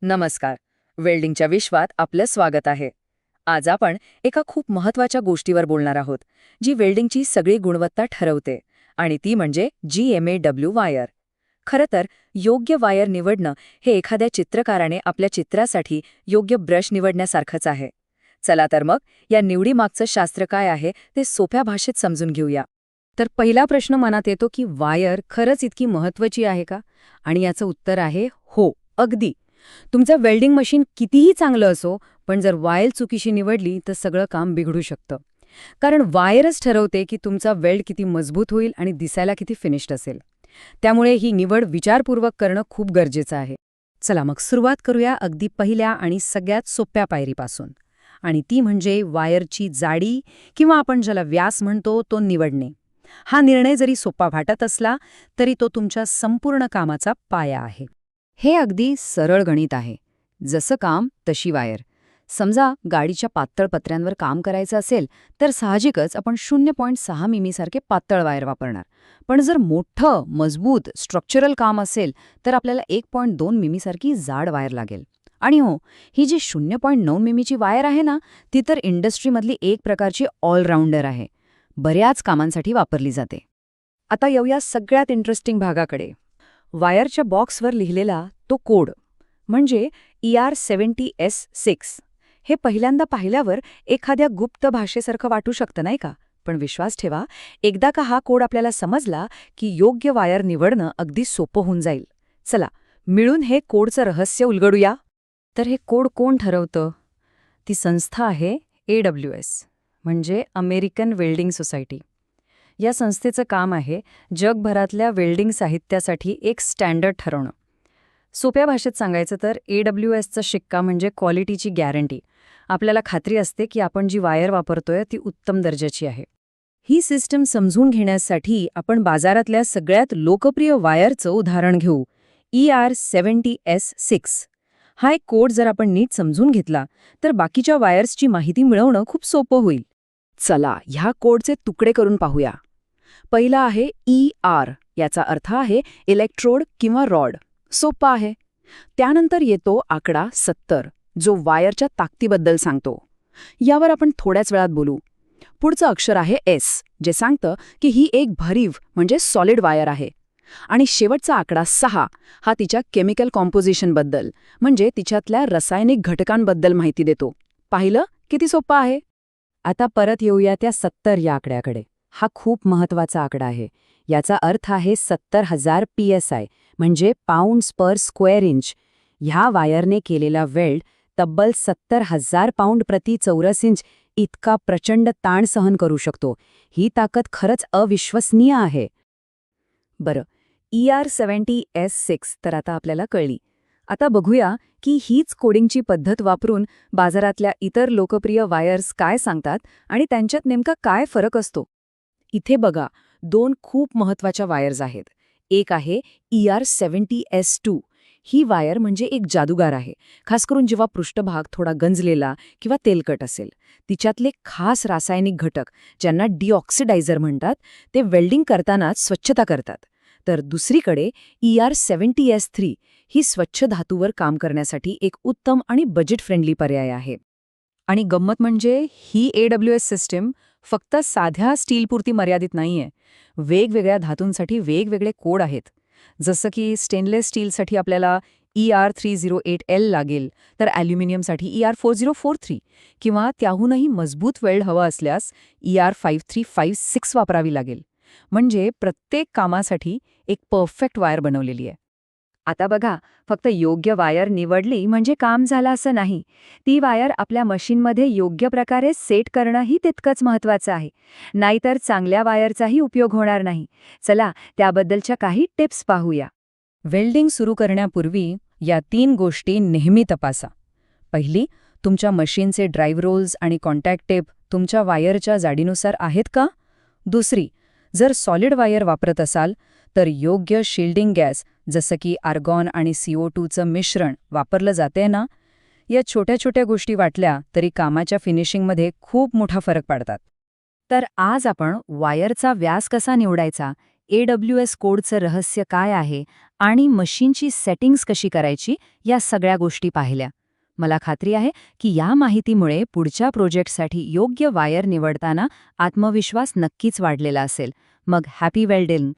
नमस्कार. वेल्डिंगच्या विश्वात आपलं स्वागत आहे. आज आपण एका खूप महत्वाच्या गोष्टीवर बोलणार आहोत, जी वेल्डिंगची सगळी गुणवत्ता ठरवते, आणि ती म्हणजे GMAW वायर. खरं तर योग्य वायर निवडणं हे एखाद्या चित्रकाराने आपल्या चित्रासाठी योग्य ब्रश निवडण्यासारखंच आहे. चला तर मग या निवडीमागचं शास्त्र काय आहे ते सोप्या भाषेत समजून घेऊया. तर पहिला प्रश्न मनात येतो की वायर खरंच इतकी महत्त्वाची आहे का? आणि याचं उत्तर आहे हो, अगदी. तुमचं वेल्डिंग मशीन कितीही चांगलं असो, पण जर वायर चुकीशी निवडली तर सगळं काम बिघडू शकतं. कारण वायरच ठरवते की तुमचा वेल्ड किती मजबूत होईल आणि दिसायला किती फिनिश्ड असेल. त्यामुळे ही निवड विचारपूर्वक करणं खूप गरजेचं आहे. चला मग सुरुवात करूया अगदी पहिल्या आणि सगळ्यात सोप्या पायरीपासून. आणि ती म्हणजे वायरची जाडी किंवा आपण ज्याला व्यास म्हणतो तो निवडणे. हा निर्णय जरी सोपा वाटत असला तरी तो तुमच्या संपूर्ण कामाचा पाया आहे. हे अगदी सरळ गणित आहे. जसं काम तशी वायर. समजा गाडीच्या पातळ पत्र्यांवर काम करायचं असेल तर साहजिकच आपण 0.6 मिमीसारखे पातळ वायर वापरणार. पण जर मोठं, मजबूत, स्ट्रक्चरल काम असेल तर आपल्याला 1.2 मिमीसारखी जाड वायर लागेल. आणि हो, ही जी 0.9 मिमीची वायर आहे ना, ती तर इंडस्ट्रीमधली एक प्रकारची ऑलराऊंडर आहे. बऱ्याच कामांसाठी वापरली जाते. आता येऊया सगळ्यात इंटरेस्टिंग भागाकडे. वायरच्या बॉक्सवर लिहिलेला तो कोड म्हणजे ER70S6. हे पहिल्यांदा पाहिल्यावर एखाद्या गुप्त भाषेसारखं वाटू शकतं नाही का? पण विश्वास ठेवा, एकदा का हा कोड आपल्याला समजला की योग्य वायर निवडणं अगदी सोपं होऊन जाईल. चला, मिळून हे कोडचं रहस्य उलगडूया. तर हे कोड कोण ठरवतं? ती संस्था आहे AWS, म्हणजे अमेरिकन वेल्डिंग सोसायटी. या संस्थेचं काम आहे जगभरातल्या वेल्डिंग साहित्यासाठी एक स्टँडर्ड ठरवणं. सोप्या भाषेत सांगायचं तर AWSचा शिक्का म्हणजे क्वालिटीची गॅरंटी. आपल्याला खात्री असते की आपण जी वायर वापरतोय ती उत्तम दर्जाची आहे. ही सिस्टम समजून घेण्यासाठी आपण बाजारातल्या सगळ्यात लोकप्रिय वायरचं उदाहरण घेऊ, ER70S6. हा एक कोड जर आपण नीट समजून घेतला तर बाकीच्या वायर्सची माहिती मिळवणं खूप सोपं होईल. चला, ह्या कोडचे तुकडे करून पाहूया. पहिला आहे ER, याचा अर्थ आहे इलेक्ट्रोड किंवा रॉड. सोपा आहे. त्यानंतर येतो आकडा 70, जो वायरच्या ताकदीबद्दल सांगतो. यावर आपण थोड्याच वेळात बोलू. पुढचं अक्षर आहे S, जे सांगतं की ही एक भरीव म्हणजे सॉलिड वायर आहे. आणि शेवटचा आकडा 6 हा तिच्या केमिकल कॉम्पोजिशनबद्दल म्हणजे तिच्यातल्या रासायनिक घटकांबद्दल माहिती देतो. पाहिलं किती सोपं आहे? आता परत येऊया त्या 70 या आकड्याकडे. हा खूप महत्वाचा आकडा आहे. याचा अर्थ आहे 70,000 PSI, म्हणजे पाऊंड्स पर स्क्वेअर इंच. ह्या वायरने केलेला वेल्ड तब्बल 70,000 पाऊंड प्रति चौरस इंच इतका प्रचंड ताण सहन करू शकतो. ही ताकद खरंच अविश्वसनीय आहे. बरं, ER70S6 तर आता आपल्याला कळली. आता बघूया की हीच कोडिंगची पद्धत वापरून बाजारातल्या इतर लोकप्रिय वायर्स काय सांगतात आणि त्यांच्यात नेमका काय फरक असतो. इथे बघा, 2 खूप महत्वाच्या वायर्स आहेत. एक आहे ER70S2. ही वायर म्हणजे एक जादूगार आहे, खास करून जेव्हा पृष्ठभाग थोडा गंजलेला किंवा तेलकट असेल. तिच्यातले खास रासायनिक घटक, ज्यांना डिऑक्सिडायझर म्हणतात, ते वेल्डिंग करतानाच स्वच्छता करतात. तर दुसरीकडे ER70S3 ही स्वच्छ धातूवर काम करण्यासाठी एक उत्तम आणि बजेट फ्रेंडली पर्याय आहे. आणि गंमत म्हणजे ही AWS सिस्टीम फक्त साध्या स्टीलपुरती मर्यादित नाहीये. वेगवेगळ्या धातूंसाठी वेगवेगळे कोड आहेत. जसं की स्टेनलेस स्टीलसाठी आपल्याला ER308L लागेल, तर ॲल्युमिनियमसाठी ER4043 किंवा त्याहूनही मजबूत वेल्ड हवा असल्यास ER5356 वापरावी लागेल. म्हणजे प्रत्येक कामासाठी एक परफेक्ट वायर बनवलेली आहे. आता बघा, फक्त योग्य वायर निवडली म्हणजे काम झालं असं नाही. ती वायर आपल्या मशीनमध्ये योग्य प्रकारे सेट करणंही तितकंच महत्त्वाचं आहे. नाहीतर चांगल्या वायरचाही उपयोग होणार नाही. चला, त्याबद्दलच्या काही टिप्स पाहूया. वेल्डिंग सुरू करण्यापूर्वी या 3 गोष्टी नेहमी तपासा. पहिली, तुमच्या मशीनचे ड्राईव्ह रोल्स आणि कॉन्टॅक्ट टेप तुमच्या वायरच्या जाडीनुसार आहेत का? दुसरी, जर सॉलिड वायर वापरत असाल तर योग्य शिल्डिंग गॅस जसं की आर्गॉन आणि CO2चं मिश्रण वापरलं जाते ना? या छोट्या छोट्या गोष्टी वाटल्या तरी कामाच्या फिनिशिंगमध्ये खूप मोठा फरक पडतात. तर आज आपण वायरचा व्यास कसा निवडायचा AWS कोडचं रहस्य काय आहे आणि मशीनची सेटिंग्ज कशी करायची या सगळ्या गोष्टी पाहिल्या. मला खात्री आहे की या माहितीमुळे पुढच्या प्रोजेक्टसाठी योग्य वायर निवडताना आत्मविश्वास नक्कीच वाढलेला असेल. मग हॅपी वेल्डिंग.